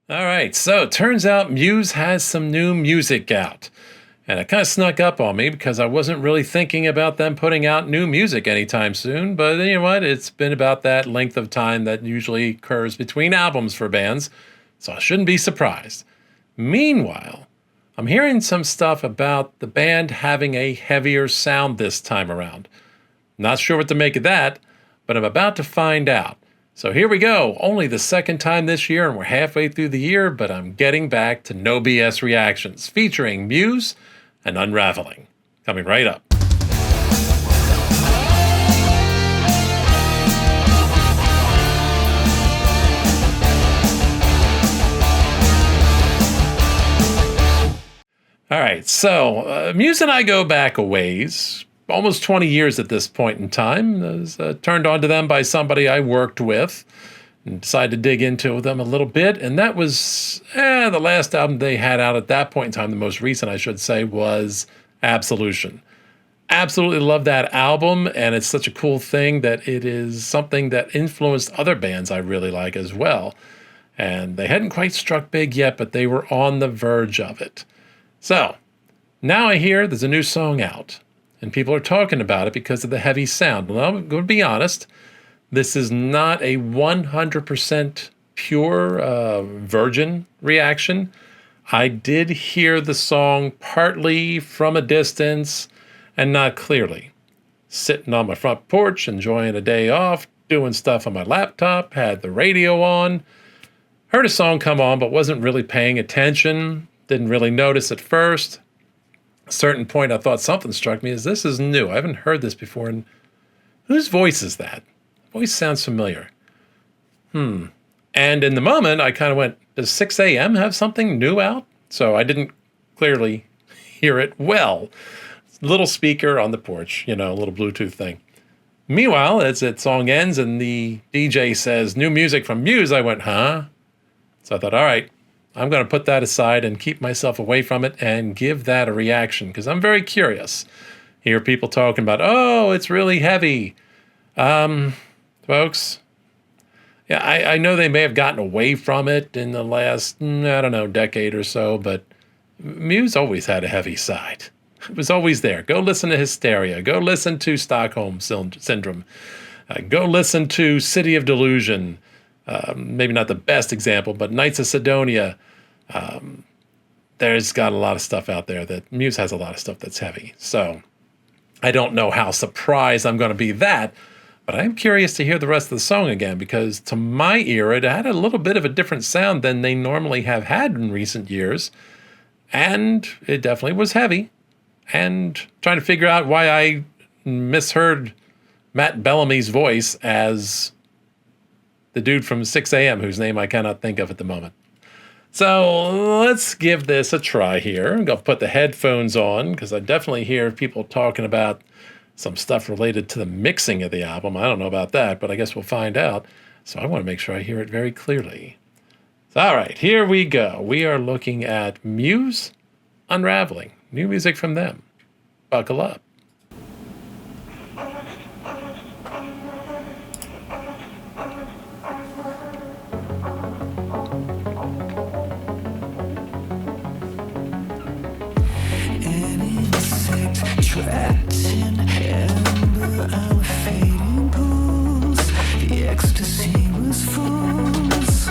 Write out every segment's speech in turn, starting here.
All right, so it turns out Muse has some new music out. And it kind of snuck up on me because I wasn't really thinking about them putting out new music anytime soon. But you know what? It's been about that length of time that usually occurs between albums for bands, so I shouldn't be surprised. Meanwhile, I'm hearing some stuff about the band having a heavier sound this time around. Not sure what to make of that, but I'm about to find out. So here we go. Only the second time this year, and we're halfway through the year, but I'm getting back to No BS Reactions, featuring Muse and Unravelling. Coming right up. All right, so Muse and I go back a ways, almost 20 years at this point in time. I was turned on to them by somebody I worked with and decided to dig into them a little bit. And that was the last album they had out at that point in time. The most recent, I should say, was Absolution. Absolutely love that album. And it's such a cool thing that it is something that influenced other bands I really like as well. And they hadn't quite struck big yet, but they were on the verge of it. So now I hear there's a new song out. And people are talking about it because of the heavy sound. Well, I'm going to be honest. This is not a 100% pure virgin reaction. I did hear the song partly from a distance and not clearly. Sitting on my front porch, enjoying a day off, doing stuff on my laptop, had the radio on. Heard a song come on, but wasn't really paying attention. Didn't really notice at first. A certain point I thought something struck me as this is new. I haven't heard this before. And whose voice is that? Voice sounds familiar. And in the moment, I kind of went, does 6 a.m. have something new out? So I didn't clearly hear it well. Little speaker on the porch, a little Bluetooth thing. Meanwhile, as that song ends and the DJ says, new music from Muse, I went, huh? So I thought, all right, I'm going to put that aside and keep myself away from it and give that a reaction because I'm very curious. Hear people talking about, oh, it's really heavy. Folks, yeah, I know they may have gotten away from it in the last, decade or so, but Muse always had a heavy side. It was always there. Go listen to Hysteria. Go listen to Stockholm Syndrome. Go listen to City of Delusion. Maybe not the best example, but Knights of Sidonia. There's got a lot of stuff out there that Muse has a lot of stuff that's heavy. So I don't know how surprised I'm going to be that, but I'm curious to hear the rest of the song again because to my ear, it had a little bit of a different sound than they normally have had in recent years. And it definitely was heavy. And trying to figure out why I misheard Matt Bellamy's voice as the dude from 6 a.m., whose name I cannot think of at the moment. So let's give this a try here. I'm going to put the headphones on because I definitely hear people talking about some stuff related to the mixing of the album. I don't know about that, but I guess we'll find out. So I want to make sure I hear it very clearly. So, all right, here we go. We are looking at Muse Unravelling. New music from them. Buckle up. Trapped in amber, our fading pools. The ecstasy was false.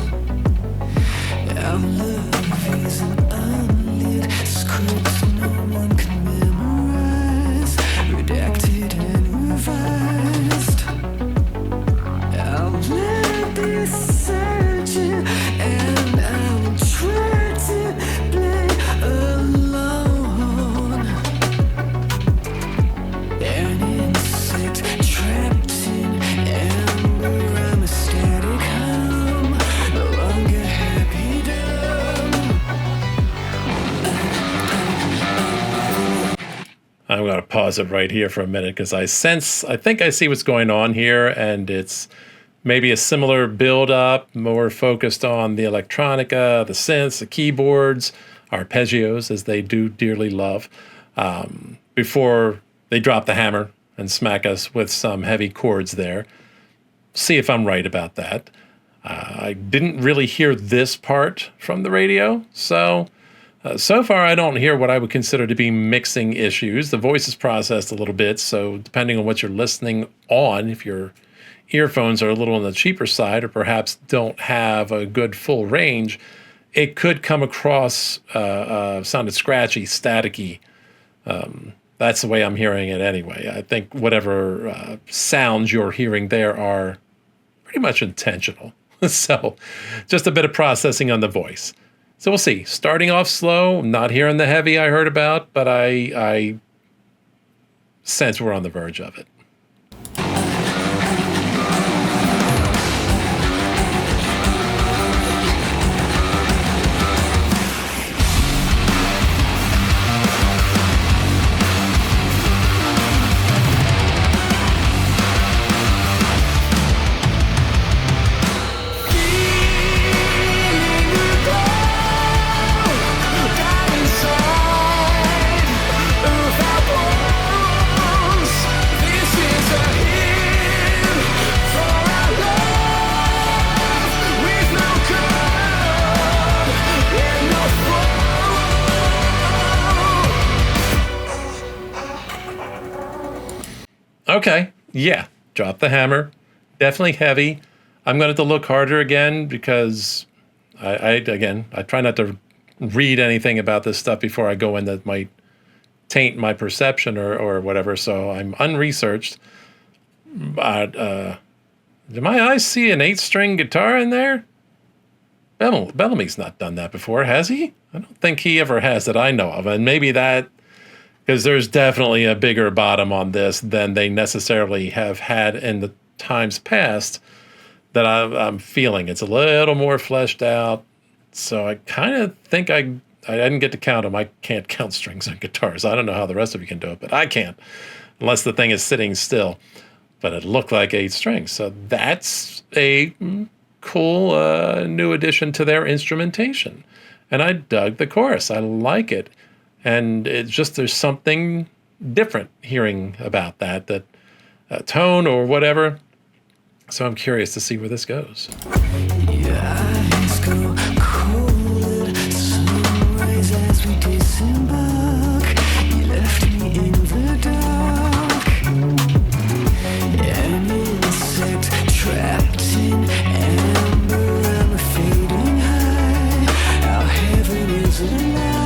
Our love is an unlit script no one can memorize, redacted and revised. I'll let be searching, and I'll try to play alone. I'm going to pause it right here for a minute because I think I see what's going on here, and it's maybe a similar build-up, more focused on the electronica, the synths, the keyboards, arpeggios, as they do dearly love, before they drop the hammer and smack us with some heavy chords there. See if I'm right about that. I didn't really hear this part from the radio, so far I don't hear what I would consider to be mixing issues. The voice is processed a little bit, so depending on what you're listening on, if your earphones are a little on the cheaper side or perhaps don't have a good full range, it could come across sounded scratchy, staticky. That's the way I'm hearing it anyway. I think whatever sounds you're hearing there are pretty much intentional. So just a bit of processing on the voice. So we'll see. Starting off slow, not hearing the heavy I heard about, but I sense we're on the verge of it. Okay, yeah, drop the hammer. Definitely heavy. I'm going to have to look harder again because I try not to read anything about this stuff before I go in that might taint my perception or whatever. So I'm unresearched. But do my eyes see an 8-string guitar in there? Bellamy's not done that before, has he? I don't think he ever has that I know of. And maybe that, because there's definitely a bigger bottom on this than they necessarily have had in the times past that I'm feeling. It's a little more fleshed out. So I kind of think I didn't get to count them. I can't count strings on guitars. I don't know how the rest of you can do it, but I can't unless the thing is sitting still. But it looked like 8 strings. So that's a cool new addition to their instrumentation. And I dug the chorus. I like it. And it's just, there's something different hearing about that tone or whatever. So I'm curious to see where this goes. Your eyes go cold, sunrise as we disembark. You left me in the dark, an insect trapped in amber. I'm a fading high. Our heaven is a lie.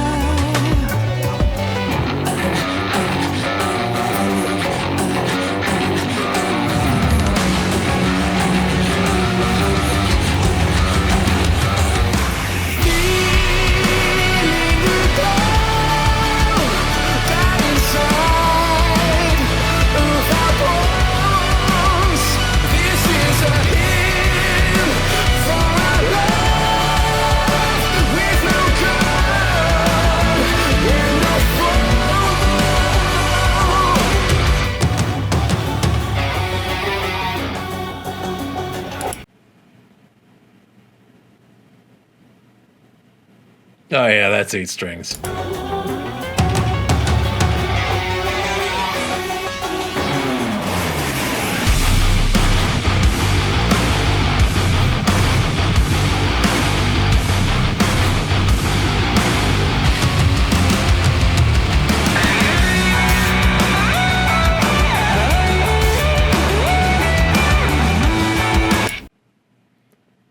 Oh yeah, that's 8 strings.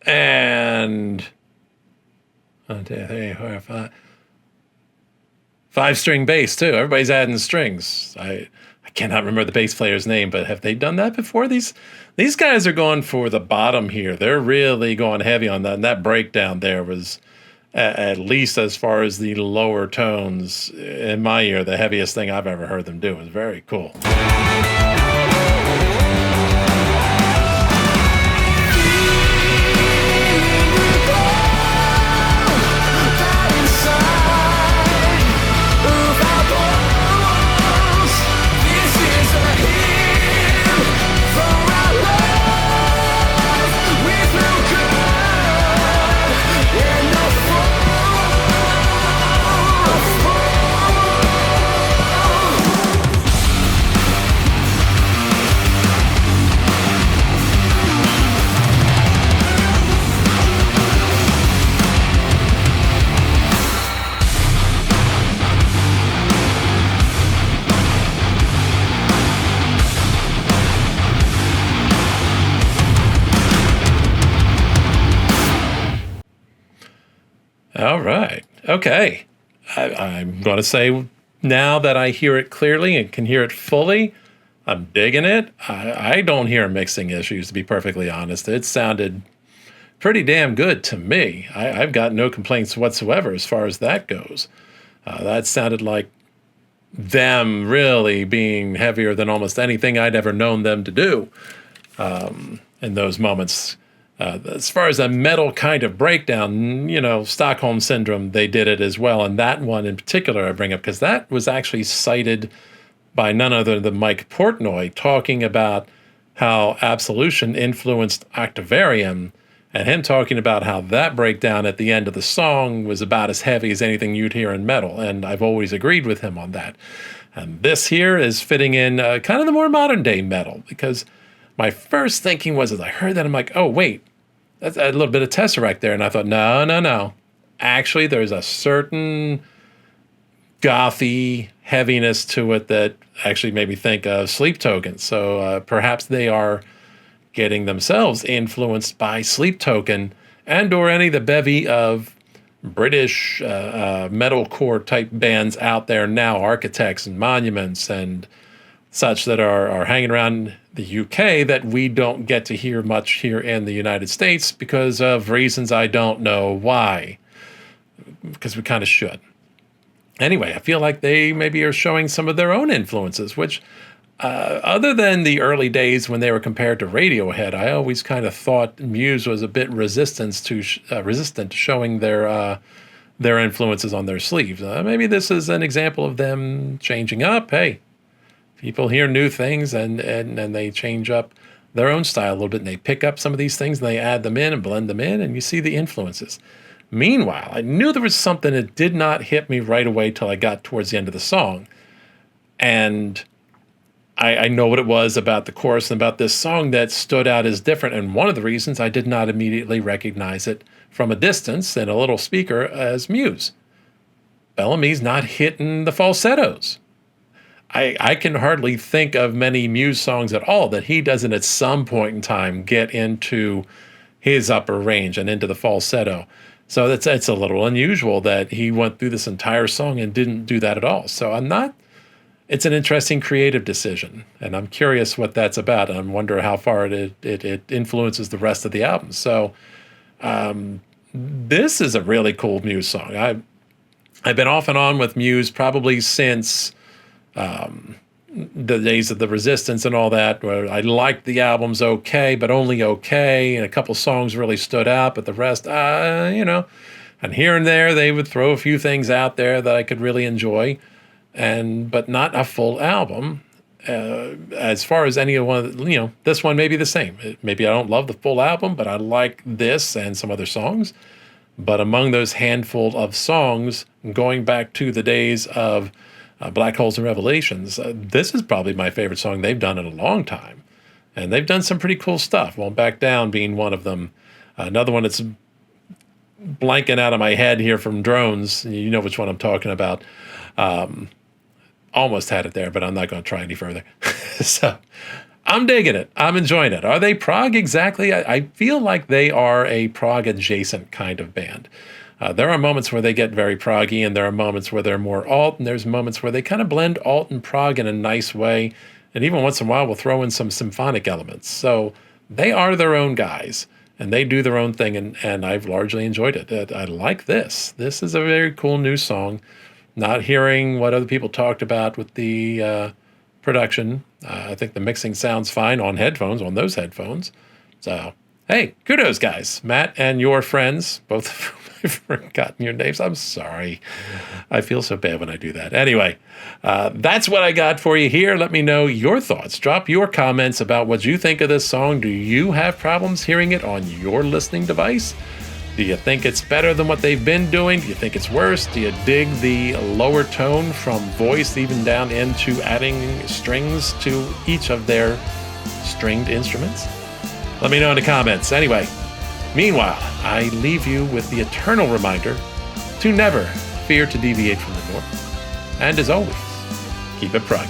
And 1, 2, 3, 4, 5. 5-string bass too. Everybody's adding strings. I cannot remember the bass player's name, but have they done that before? These guys are going for the bottom here. They're really going heavy on that. And that breakdown there was, at least as far as the lower tones, in my ear, the heaviest thing I've ever heard them do. It was very cool. All right. Okay. I'm going to say now that I hear it clearly and can hear it fully, I'm digging it. I don't hear mixing issues, to be perfectly honest. It sounded pretty damn good to me. I've got no complaints whatsoever as far as that goes. That sounded like them really being heavier than almost anything I'd ever known them to do in those moments. As far as a metal kind of breakdown, Stockholm Syndrome, they did it as well. And that one in particular I bring up because that was actually cited by none other than Mike Portnoy talking about how Absolution influenced Octavarium, and him talking about how that breakdown at the end of the song was about as heavy as anything you'd hear in metal. And I've always agreed with him on that. And this here is fitting in kind of the more modern day metal, because my first thinking was, as I heard that, I'm like, oh, wait, that's a little bit of Tesseract there. And I thought, no. Actually, there's a certain gothy heaviness to it that actually made me think of Sleep Token. So perhaps they are getting themselves influenced by Sleep Token and or any of the bevy of British metalcore type bands out there now, Architects and Monuments and such, that are hanging around the UK that we don't get to hear much here in the United States because of reasons I don't know why, because we kind of should. Anyway, I feel like they maybe are showing some of their own influences, which other than the early days when they were compared to Radiohead, I always kind of thought Muse was a bit resistant to showing their influences on their sleeves. Maybe this is an example of them changing up. Hey, people hear new things and they change up their own style a little bit, and they pick up some of these things and they add them in and blend them in, and you see the influences. Meanwhile, I knew there was something that did not hit me right away till I got towards the end of the song. And I know what it was about the chorus and about this song that stood out as different. And one of the reasons I did not immediately recognize it from a distance in a little speaker as Muse. Bellamy's not hitting the falsettos. I can hardly think of many Muse songs at all that he doesn't at some point in time get into his upper range and into the falsetto. So it's a little unusual that he went through this entire song and didn't do that at all. So it's an interesting creative decision, and I'm curious what that's about. I wonder how far it influences the rest of the album. So this is a really cool Muse song. I've been off and on with Muse probably since the days of the Resistance and all that, where I liked the albums okay, but only okay, and a couple songs really stood out, but the rest, and here and there they would throw a few things out there that I could really enjoy, but not a full album. As far as any one, this one may be the same. Maybe I don't love the full album, but I like this and some other songs. But among those handful of songs, going back to the days of Black Holes and Revelations, this is probably my favorite song they've done in a long time. And they've done some pretty cool stuff. Won't Back Down being one of them. Another one that's blanking out of my head here from Drones. You know which one I'm talking about. Almost had it there, but I'm not going to try any further. So I'm digging it. I'm enjoying it. Are they prog? Exactly. I feel like they are a prog adjacent kind of band. There are moments where they get very proggy, and there are moments where they're more alt, and there's moments where they kind of blend alt and prog in a nice way, and even once in a while we'll throw in some symphonic elements. So they are their own guys, and they do their own thing, and I've largely enjoyed it. I like this. This is a very cool new song. Not hearing what other people talked about with the production. I think the mixing sounds fine on those headphones. So, hey, kudos, guys. Matt and your friends, both of whom I've forgotten your names. I'm sorry. I feel so bad when I do that. Anyway, that's what I got for you here. Let me know your thoughts. Drop your comments about what you think of this song. Do you have problems hearing it on your listening device? Do you think it's better than what they've been doing? Do you think it's worse? Do you dig the lower tone from voice even down into adding strings to each of their stringed instruments? Let me know in the comments. Anyway, meanwhile, I leave you with the eternal reminder to never fear to deviate from the norm. And as always, keep it prog.